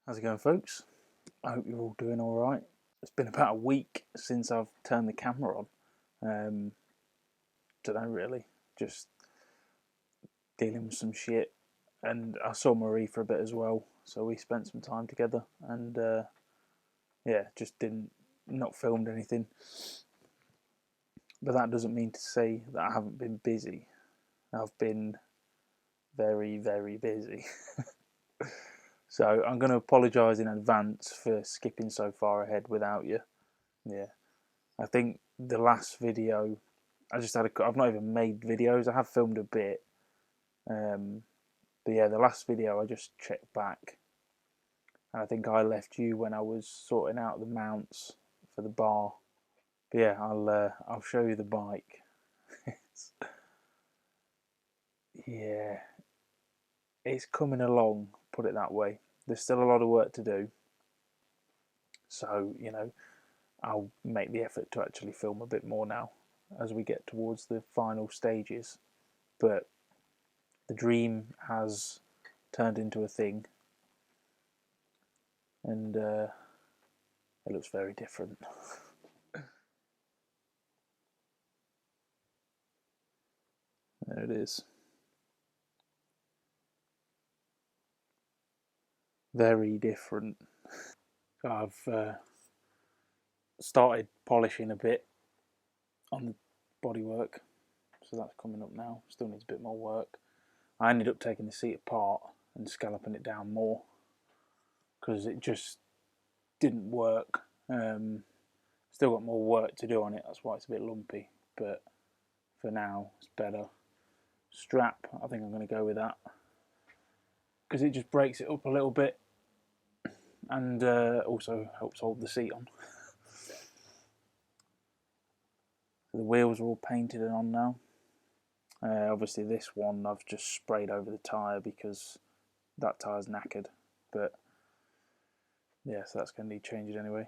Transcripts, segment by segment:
How's it going, folks? I hope you're all doing all right. It's been about a week since I've turned the camera on. Don't know really, just dealing with some shit. And I saw Marie for a bit as well, so we spent some time together. And just not filmed anything. But that doesn't mean to say that I haven't been busy. I've been very, very busy. So I'm going to apologise in advance for skipping so far ahead without you. Yeah, I think the last video, I've not even made videos. I have filmed a bit, but yeah, the last video I just checked back, and I think I left you when I was sorting out the mounts for the bar. But yeah, I'll show you the bike. Yeah, it's coming along. Put it that way. There's still a lot of work to do, so I'll make the effort to actually film a bit more now as we get towards the final stages. But the dream has turned into a thing, and it looks very different. There it is. Very different. I've started polishing a bit on the bodywork, so that's coming up now. Still needs a bit more work. I ended up taking the seat apart and scalloping it down more because it just didn't work. Still got more work to do on it, that's why it's a bit lumpy, but for now it's better. Strap, I think I'm going to go with that because it just breaks it up a little bit and also helps hold the seat on. The wheels are all painted and on now. Obviously this one I've just sprayed over the tyre because that tyre's knackered, but yeah, so that's going to need changing anyway.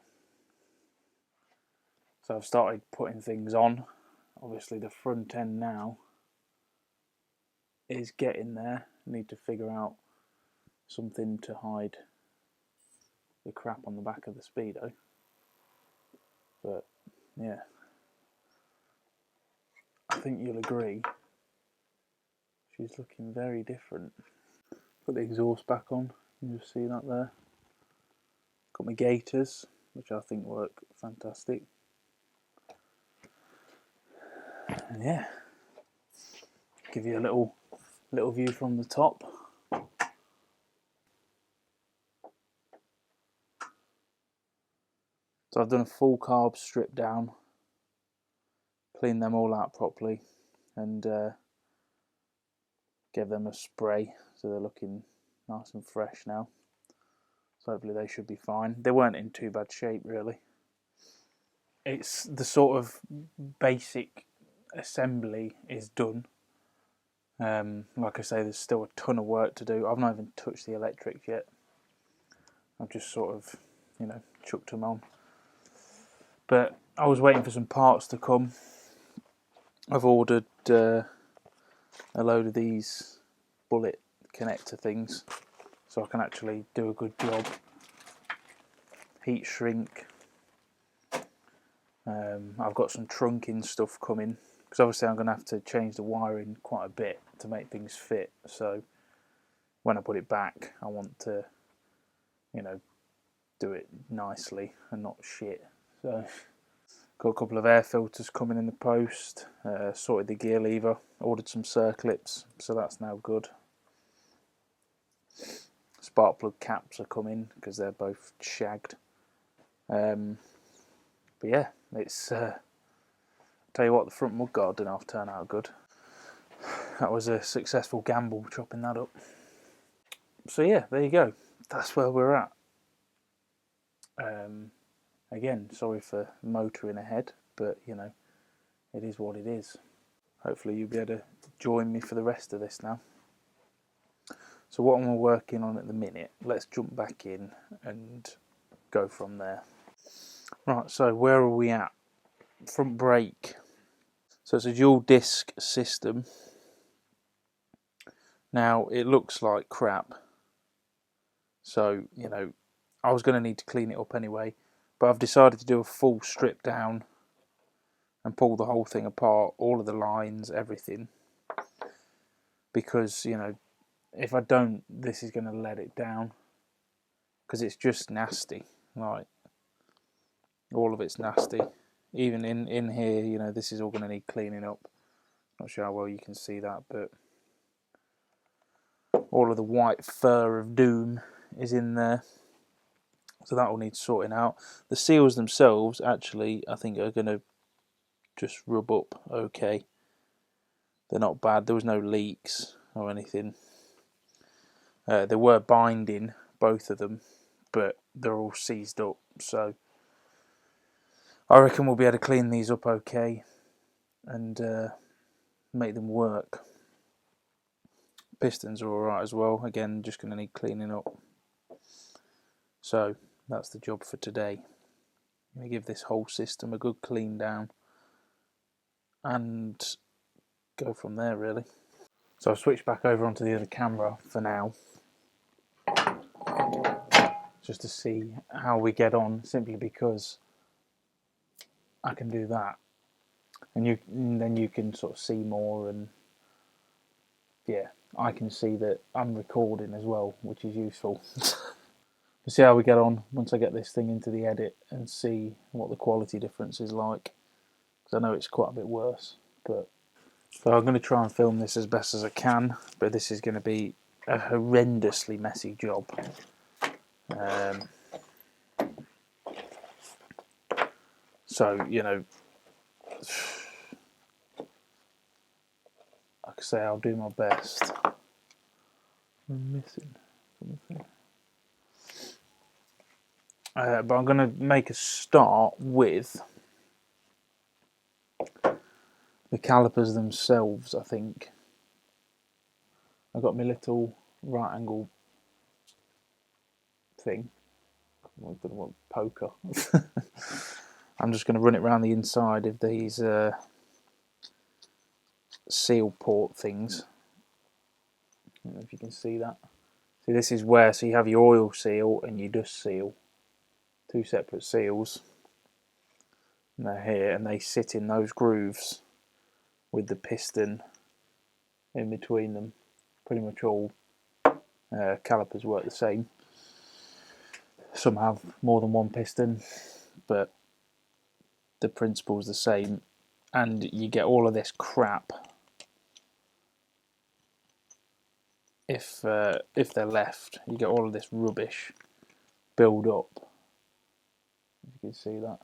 So I've started putting things on. Obviously the front end now is getting there. I need to figure out something to hide the crap on the back of the Speedo. But yeah, I think you'll agree she's looking very different. Put the exhaust back on, you just see that there. Got my gaiters, which I think work fantastic. And yeah, give you a little view from the top. So I've done a full carb strip down, cleaned them all out properly, and gave them a spray, so they're looking nice and fresh now. So hopefully they should be fine. They weren't in too bad shape really. It's the sort of basic assembly is done. Like I say, there's still a ton of work to do. I've not even touched the electrics yet. I've just sort of, chucked them on. But I was waiting for some parts to come. I've ordered a load of these bullet connector things, so I can actually do a good job. Heat shrink. I've got some trunking stuff coming, because obviously I'm going to have to change the wiring quite a bit to make things fit. So when I put it back, I want to, do it nicely and not shit. So got a couple of air filters coming in the post, sorted the gear lever, ordered some circlips, so that's now good. Spark plug caps are coming because they're both shagged. But yeah, it's tell you what, the front mudguard didn't half turn out good. That was a successful gamble chopping that up. So yeah, there you go. That's where we're at. Again, sorry for motoring ahead, but it is what it is. Hopefully you'll be able to join me for the rest of this now. So what am I working on at the minute? Let's jump back in and go from there. Right, so where are we at? Front brake. So it's a dual disc system. Now it looks like crap. So, I was going to need to clean it up anyway, but I've decided to do a full strip down and pull the whole thing apart, all of the lines, everything, because, you know, if I don't, this is going to let it down, because it's just nasty. Like, all of it's nasty. Even in here, you know, this is all going to need cleaning up. Not sure how well you can see that, but all of the white fur of doom is in there, so that will need sorting out. The seals themselves, actually, I think are going to just rub up okay. They're not bad. There was no leaks or anything. They were binding, both of them, but they're all seized up, so I reckon we'll be able to clean these up okay and make them work. Pistons are alright as well. Again, just going to need cleaning up. So that's the job for today. I'm going to give this whole system a good clean down and go from there, really. So I've switched back over onto the other camera for now, just to see how we get on, simply because I can do that, and then you can sort of see more, and yeah, I can see that I'm recording as well, which is useful. We'll see how we get on once I get this thing into the edit and see what the quality difference is like, because I know it's quite a bit worse. But so I'm going to try and film this as best as I can, but this is going to be a horrendously messy job. So, you know, like I say, I'll do my best. I'm missing something. But I'm going to make a start with the calipers themselves, I think. I've got my little right angle thing. I don't want poker. I'm just going to run it around the inside of these seal port things. I don't know if you can see that. See, this is where, so you have your oil seal and your dust seal. Two separate seals. And they're here, and they sit in those grooves with the piston in between them. Pretty much all calipers work the same. Some have more than one piston, but the principle's the same, and you get all of this crap if they're left. You get all of this rubbish build up. If you can see that,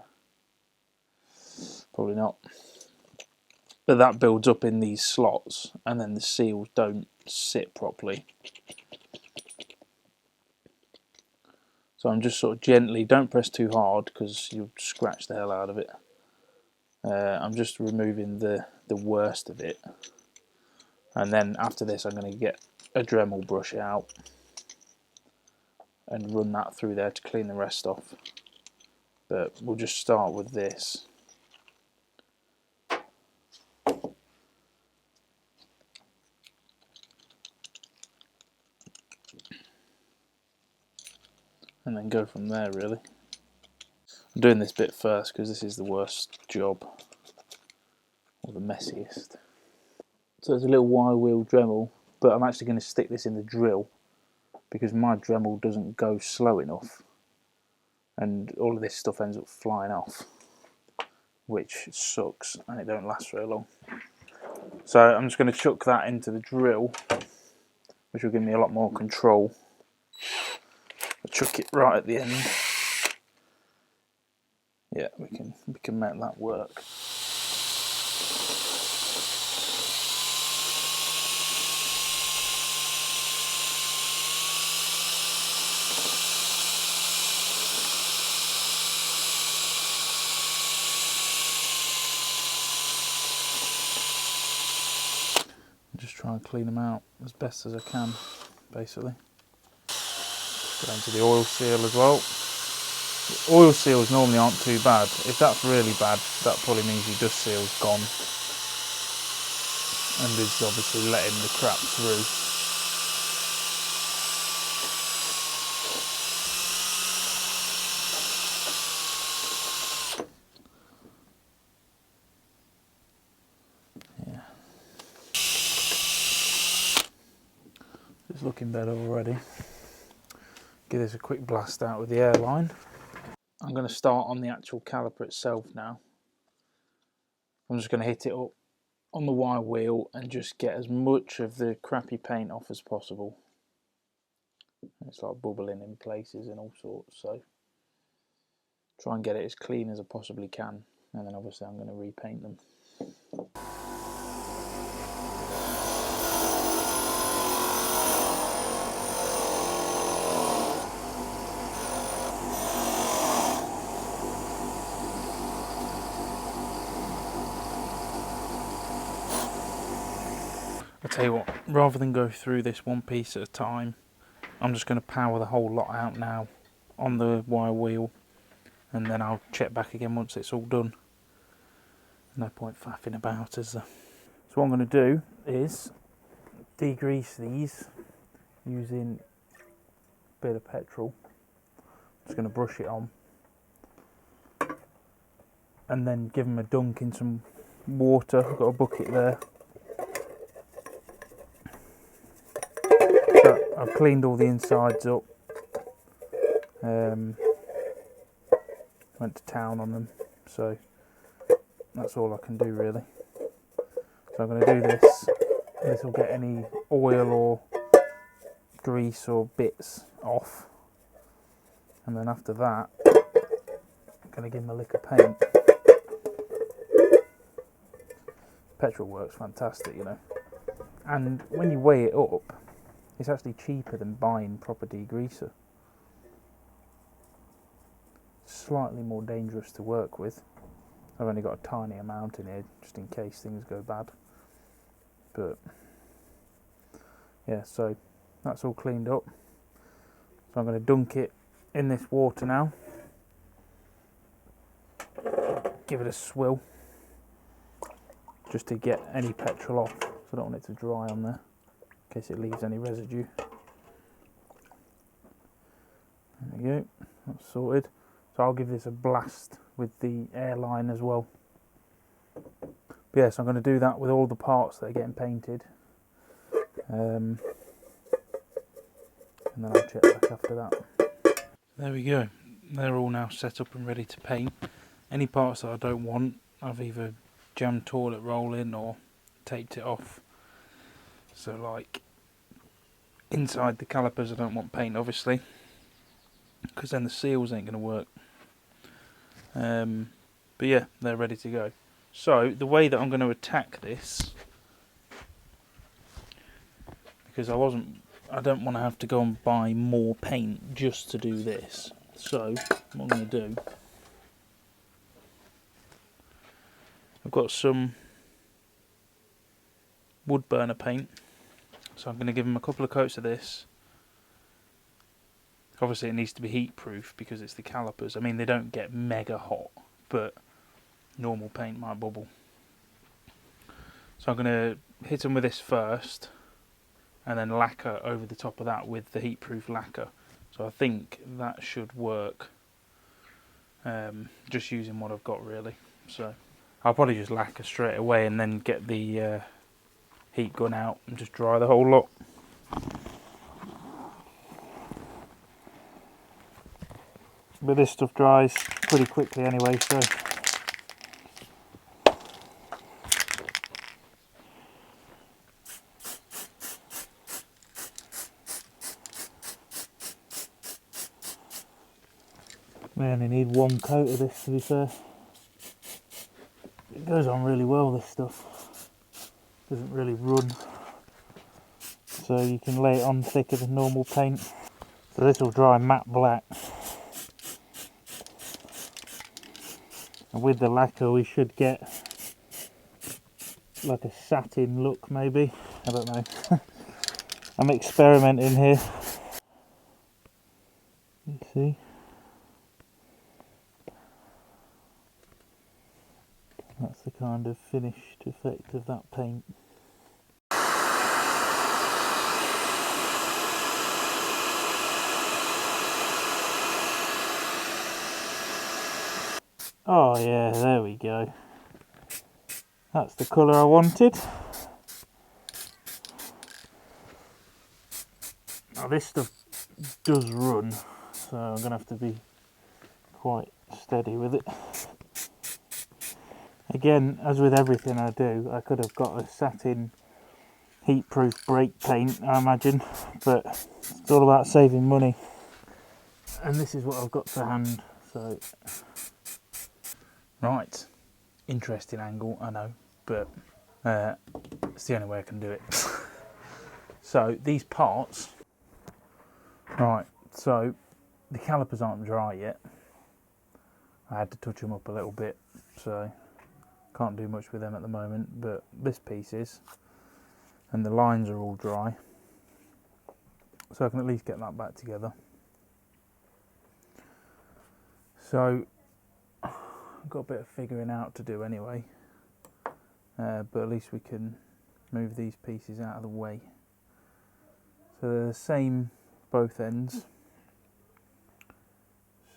probably not, but that builds up in these slots, and then the seals don't sit properly. So I'm just sort of gently, don't press too hard because you'll scratch the hell out of it. I'm just removing the worst of it, and then after this I'm going to get a Dremel brush out and run that through there to clean the rest off. But we'll just start with this. And then go from there, really. I'm doing this bit first because this is the worst job, or the messiest. So it's a little Y-wheel Dremel, but I'm actually going to stick this in the drill because my Dremel doesn't go slow enough, and all of this stuff ends up flying off, which sucks, and it don't last very long. So I'm just going to chuck that into the drill, which will give me a lot more control. I'll chuck it right at the end. Yeah, we can make that work. Just try and clean them out as best as I can, basically. Go into the oil seal as well. The oil seals normally aren't too bad. If that's really bad, that probably means your dust seal's gone and is obviously letting the crap through. looking better already. Give this a quick blast out with the airline. I'm going to start on the actual caliper itself now. I'm just going to hit it up on the wire wheel and just get as much of the crappy paint off as possible. It's like bubbling in places and all sorts, so try and get it as clean as I possibly can, and then obviously I'm going to repaint them. I tell you what, rather than go through this one piece at a time, I'm just going to power the whole lot out now on the wire wheel, and then I'll check back again once it's all done. No point faffing about, is there? So what I'm going to do is degrease these using a bit of petrol. Just going to brush it on and then give them a dunk in some water. I've got a bucket there. So I've cleaned all the insides up. Went to town on them, so that's all I can do really. So I'm going to do this. This will get any oil or grease or bits off, and then after that I'm going to give them a lick of paint. Petrol works fantastic, you know, and when you weigh it up, it's actually cheaper than buying proper degreaser. Slightly more dangerous to work with. I've only got a tiny amount in here just in case things go bad, but yeah, so that's all cleaned up. So I'm going to dunk it in this water now, give it a swill just to get any petrol off, so I don't want it to dry on there in case it leaves any residue. There we go, that's sorted. So I'll give this a blast with the airline as well. But yeah, so I'm going to do that with all the parts that are getting painted. And then I'll check back after that. There we go. They're all now set up and ready to paint. Any parts that I don't want, I've either jammed toilet roll in or taped it off. So like inside the calipers I don't want paint obviously, because then the seals ain't going to work. But yeah, they're ready to go. So the way that I'm going to attack this, because I don't want to have to go and buy more paint just to do this. So what I'm going to do, I've got some wood burner paint, so I'm going to give them a couple of coats of this. Obviously it needs to be heat proof because it's the calipers. I mean, they don't get mega hot, but normal paint might bubble. So I'm going to hit them with this first, and then lacquer over the top of that with the heat proof lacquer. So I think that should work, just using what I've got really. So I'll probably just lacquer straight away and then get the heat gun out and just dry the whole lot. But this stuff dries pretty quickly anyway, so we only need one coat of this, to be fair. It goes on really well, this stuff. Doesn't really run, so you can lay it on thicker than normal paint. So this will dry matte black. And with the lacquer we should get like a satin look maybe. I don't know. I'm experimenting here. You see? That's the kind of finished effect of that paint. Oh yeah, there we go. That's the colour I wanted. Now this stuff does run, so I'm going to have to be quite steady with it. Again, as with everything I do, I could have got a satin heat-proof brake paint, I imagine, but it's all about saving money. And this is what I've got to hand, so... Right, interesting angle, I know, but it's the only way I can do it. So, these parts... Right, so the calipers aren't dry yet. I had to touch them up a little bit, so can't do much with them at the moment, but this piece is, and the lines are all dry, so I can at least get that back together. So I've got a bit of figuring out to do anyway, but at least we can move these pieces out of the way. So they're the same both ends,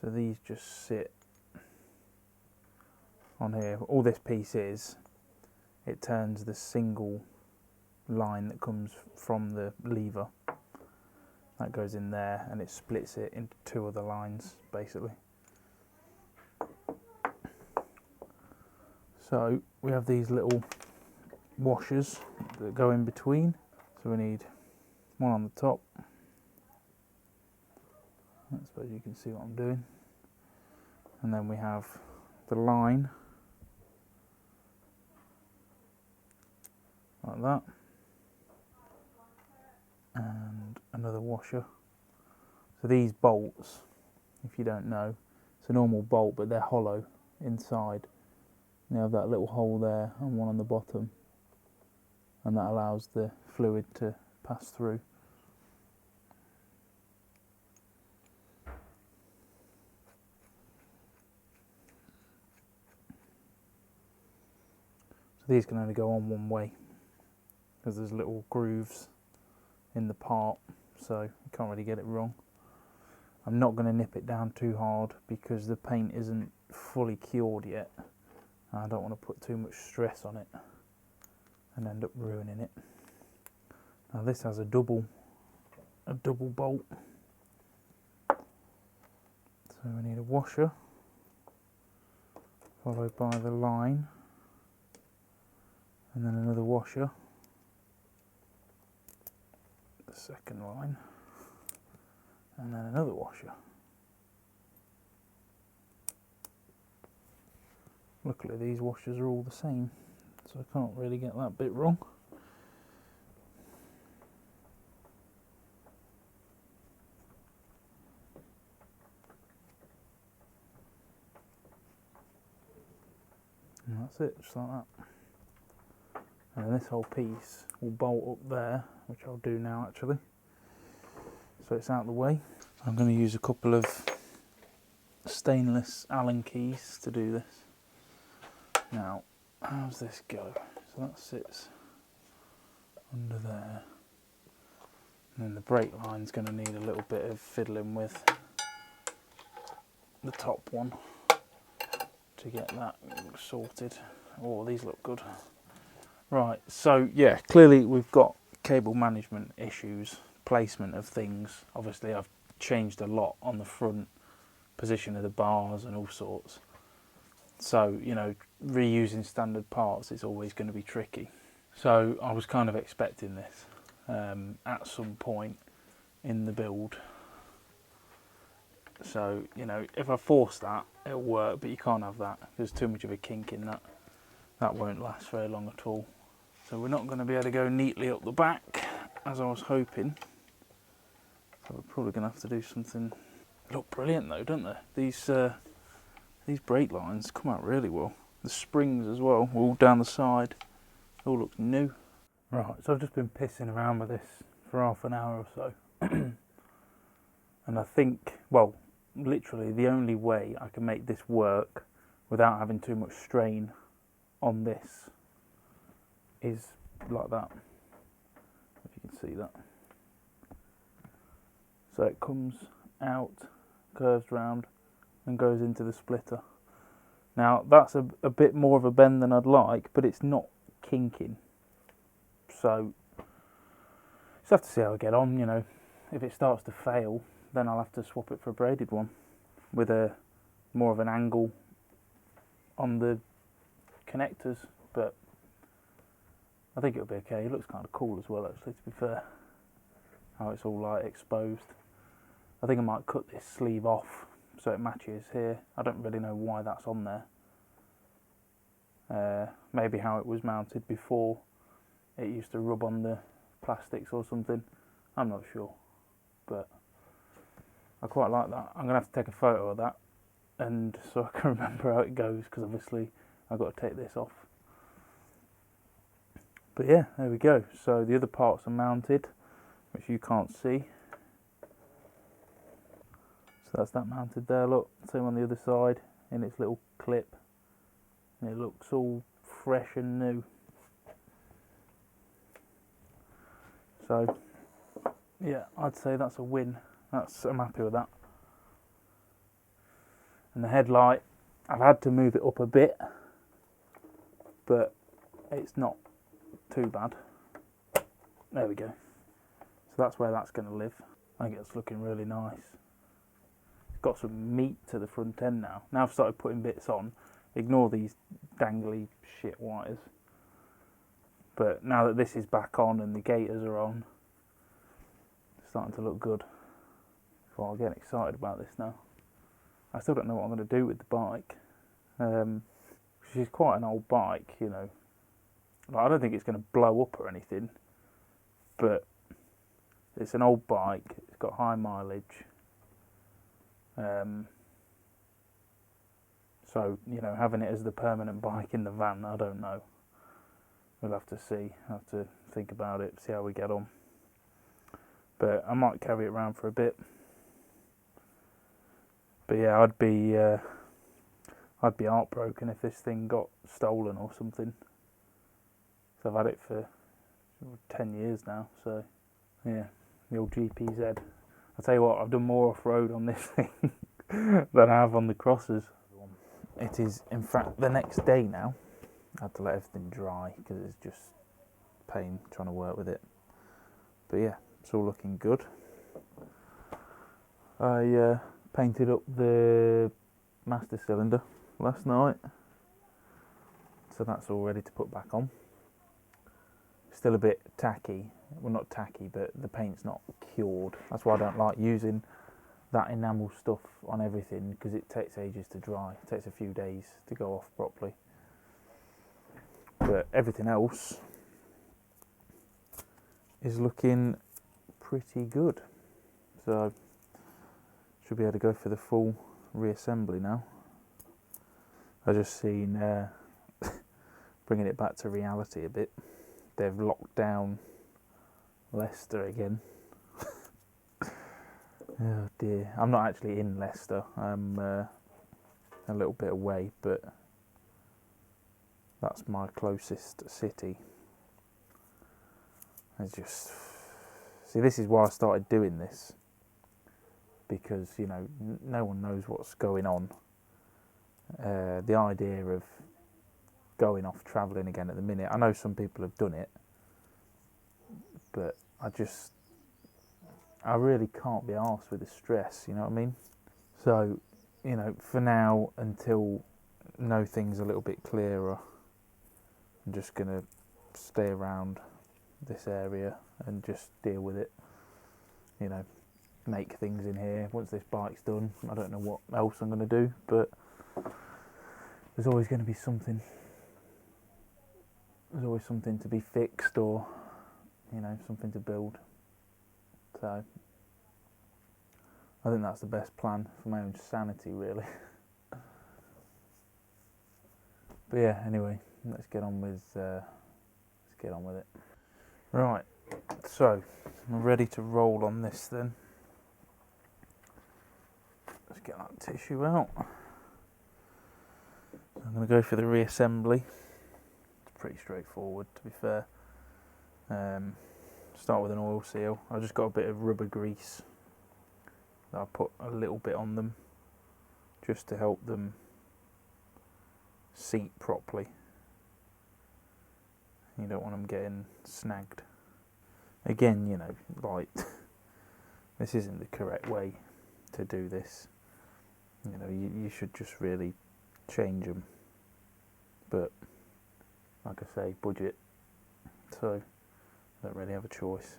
so these just sit on here. All this piece is, it turns the single line that comes from the lever, that goes in there, and it splits it into two other lines basically. So we have these little washers that go in between, so we need one on the top. I suppose you can see what I'm doing. And then we have the line like that, and another washer. So these bolts, if you don't know, it's a normal bolt, but they're hollow inside. You have that little hole there and one on the bottom, and that allows the fluid to pass through. So these can only go on one way because there's little grooves in the part, so you can't really get it wrong. I'm not going to nip it down too hard because the paint isn't fully cured yet. I don't want to put too much stress on it and end up ruining it. Now this has a double bolt, so we need a washer followed by the line, and then another washer, the second line, and then another washer. Luckily these washers are all the same, so I can't really get that bit wrong. And that's it, just like that. And then this whole piece will bolt up there, which I'll do now actually, so it's out of the way. I'm going to use a couple of stainless Allen keys to do this. Now, how's this go? So that sits under there, and then the brake line's going to need a little bit of fiddling with the top one to get that sorted. Oh, these look good. Right, so yeah, clearly we've got cable management issues, placement of things. Obviously I've changed a lot on the front, position of the bars and all sorts. So, you know, reusing standard parts is always going to be tricky. So I was kind of expecting this at some point in the build. So, you know, if I force that, it'll work, but you can't have that. There's too much of a kink in that. That won't last very long at all. So we're not going to be able to go neatly up the back, as I was hoping. So we're probably going to have to do something. They look brilliant though, don't they? These brake lines come out really well. The springs as well, all down the side. It all looks new. Right, so I've just been pissing around with this for half an hour or so. And I think, well, literally the only way I can make this work without having too much strain on this is like that. If you can see that. So it comes out, curves round, and goes into the splitter. Now that's a bit more of a bend than I'd like, but it's not kinking. So just have to see how I get on, you know. if it starts to fail, then I'll have to swap it for a braided one with a more of an angle on the connectors, but I think it'll be okay. It looks kind of cool as well, actually, to be fair, how it's all like exposed. I think I might cut this sleeve off so it matches here. I don't really know why that's on there. Maybe how it was mounted before. It used to rub on the plastics or something. I'm not sure, but I quite like that. I'm going to have to take a photo of that, and so I can remember how it goes, because obviously I've got to take this off. But yeah, there we go. So the other parts are mounted, which you can't see. So that's that mounted there, look. Same on the other side, in its little clip. And it looks all fresh and new. So yeah, I'd say that's a win. I'm happy with that. And the headlight, I've had to move it up a bit, but it's not too bad. There we go. So that's where that's going to live. I think it's looking really nice. It's got some meat to the front end now. Now I've started putting bits on. Ignore these dangly shit wires. But now that this is back on and the gaiters are on, it's starting to look good. So I'm getting excited about this now. I still don't know what I'm going to do with the bike. She's quite an old bike, you know. Like, I don't think it's going to blow up or anything, but it's an old bike. It's got high mileage. So, you know, having it as the permanent bike in the van, I don't know. We'll have to see. I'll have to think about it, see how we get on. But I might carry it around for a bit. But yeah, I'd be heartbroken if this thing got stolen or something. So I've had it for 10 years now, so yeah, the old GPZ. I'll tell you what, I've done more off-road on this thing than I have on the crosses. It is, in fact, the next day now. I had to let everything dry because it's just pain trying to work with it. But yeah, it's all looking good. I painted up the master cylinder last night, so that's all ready to put back on. Still a bit tacky, well, not tacky, but the paint's not cured. That's why I don't like using that enamel stuff on everything, because it takes ages to dry. It takes a few days to go off properly. But everything else is looking pretty good. So should be able to go for the full reassembly now. I just seen bringing it back to reality a bit. They've locked down Leicester again. Oh dear. I'm not actually in Leicester. I'm a little bit away, but that's my closest city. It's just... See, this is why I started doing this. Because, you know, no one knows what's going on. The idea of going off travelling again at the minute, I know some people have done it, but I really can't be arsed with the stress, you know what I mean? So, you know, for now, until know things a little bit clearer, I'm just going to stay around this area and just deal with it, you know, make things in here. Once this bike's done, I don't know what else I'm going to do, but there's always going to be something. There's always something to be fixed, or, you know, something to build. So I think that's the best plan for my own sanity, really. But yeah, anyway, let's get on with it. Right, so I'm ready to roll on this then. Let's get that tissue out. So I'm going to go for the reassembly. It's pretty straightforward, to be fair. Start with an oil seal. I've just got a bit of rubber grease that I'll put a little bit on them just to help them seat properly. You don't want them getting snagged. Again, you know, like this isn't the correct way to do this. You know, you should just really change them. But like I say, budget, so I don't really have a choice.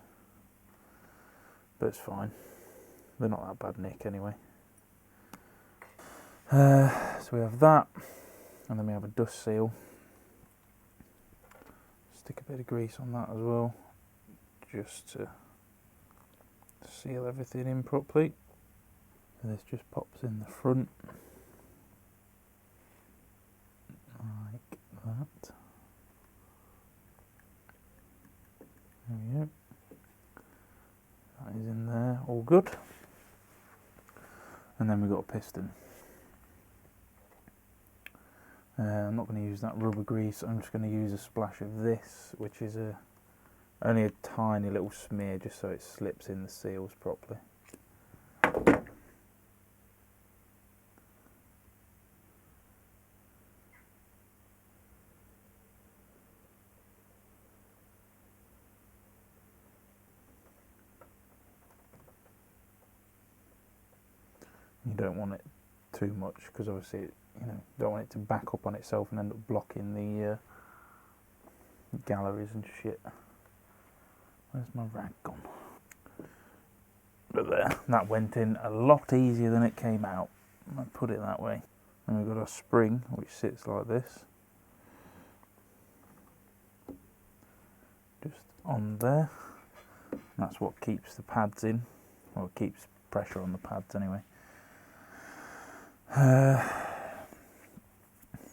But it's fine. They're not that bad nick anyway. So we have that, and then we have a dust seal. Stick a bit of grease on that as well, just to seal everything in properly. And this just pops in the front, like that. There we go. That is in there, all good. And then we've got a piston. I'm not going to use that rubber grease, I'm just going to use a splash of this, which is only a tiny little smear, just so it slips in the seals properly. You don't want it too much, because obviously you know, don't want it to back up on itself and end up blocking the galleries and shit. Where's my rag gone? But there, that went in a lot easier than it came out. I put it that way. And we've got a spring which sits like this, just on there. That's what keeps the pads in, or keeps pressure on the pads anyway.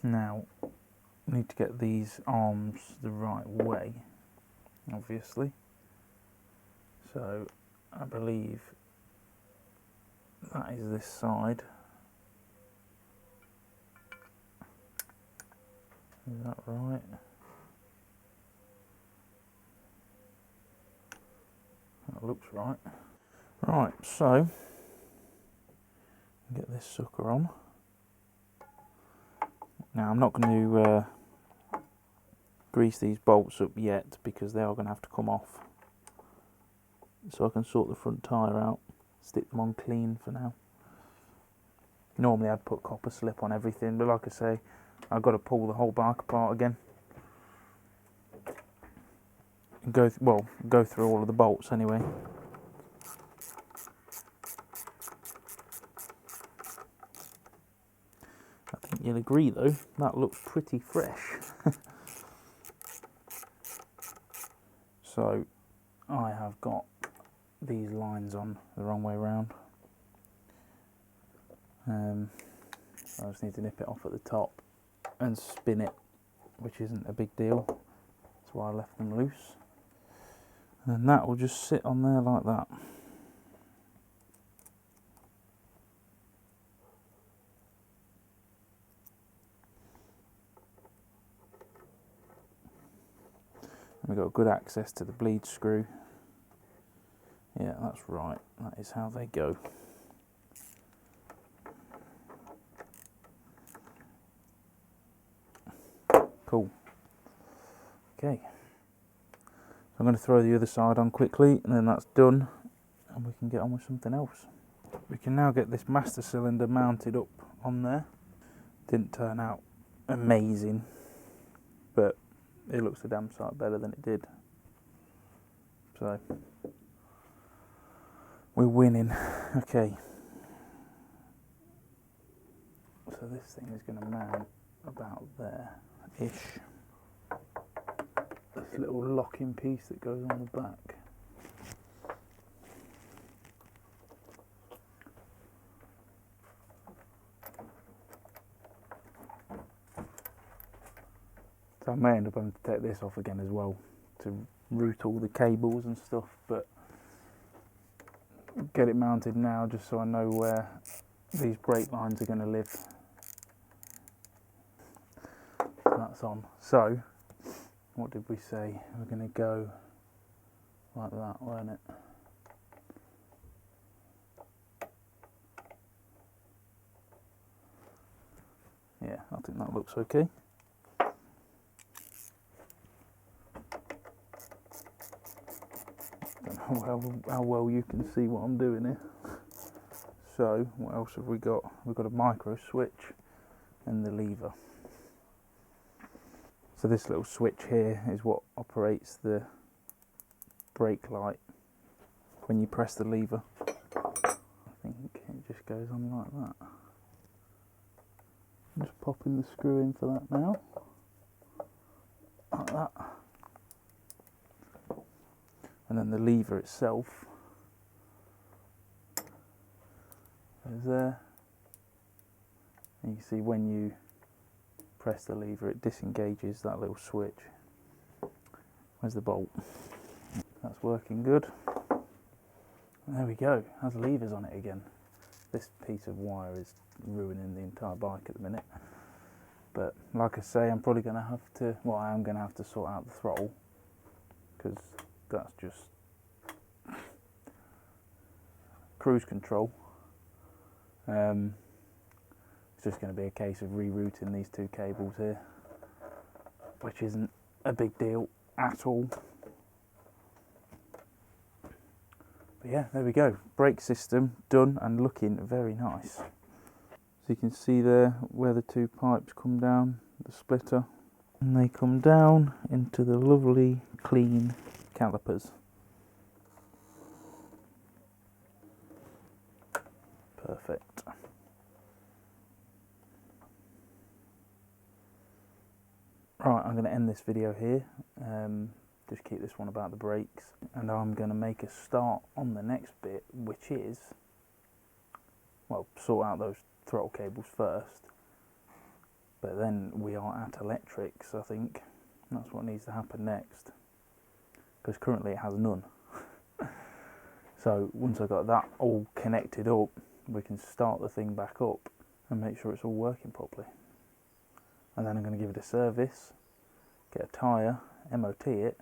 Now, we need to get these arms the right way, obviously. So, I believe that is this side. Is that right? That looks right. Right, so, get this sucker on. Now I'm not going to grease these bolts up yet, because they are going to have to come off, so I can sort the front tyre out, stick them on clean for now. Normally I'd put copper slip on everything, but like I say, I've got to pull the whole bike apart again and go through all of the bolts anyway. I think you'll agree though, that looks pretty fresh. So I have got these lines on the wrong way around. So I just need to nip it off at the top and spin it, which isn't a big deal. That's why I left them loose. And that will just sit on there like that. We've got good access to the bleed screw. Yeah, that's right. That is how they go. Cool. Okay. So I'm going to throw the other side on quickly, and then that's done, and we can get on with something else. We can now get this master cylinder mounted up on there. Didn't turn out amazing, but it looks a damn sight better than it did. So we're winning. Okay. So this thing is going to mount about there-ish. This little locking piece that goes on the back. So I may end up having to take this off again as well to route all the cables and stuff, but get it mounted now just so I know where these brake lines are going to live. That's on. So, what did we say? We're going to go like that, weren't it? Yeah, I think that looks okay. Don't know sure how well you can see what I'm doing here. So what else have we got? We've got a micro switch and the lever. So this little switch here is what operates the brake light when you press the lever. I think it just goes on like that. I'm just popping the screw in for that now. Like that. And then the lever itself is there. And you can see when you press the lever it disengages that little switch. Where's the bolt? That's working good. There we go, has levers on it again. This piece of wire is ruining the entire bike at the minute. But like I say, I'm probably going to have to, well, I am going to have to sort out the throttle, because that's just cruise control. It's just going to be a case of rerouting these two cables here, which isn't a big deal at all. But yeah, there we go. Brake system done and looking very nice. So you can see there where the two pipes come down, the splitter, and they come down into the lovely clean calipers. Perfect. Right, I'm going to end this video here. Just keep this one about the brakes, and I'm going to make a start on the next bit, which is, well, sort out those throttle cables first, but then we are at electrics. I think that's what needs to happen next, because currently it has none. So once I've got that all connected up, we can start the thing back up and make sure it's all working properly. And then I'm going to give it a service, get a tyre, MOT it,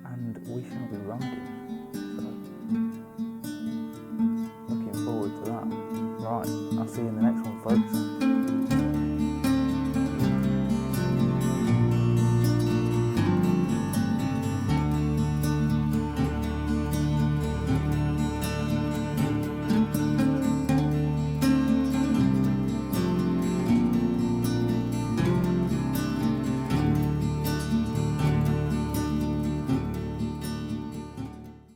and we shall be riding. So, looking forward to that. Right, I'll see you in the next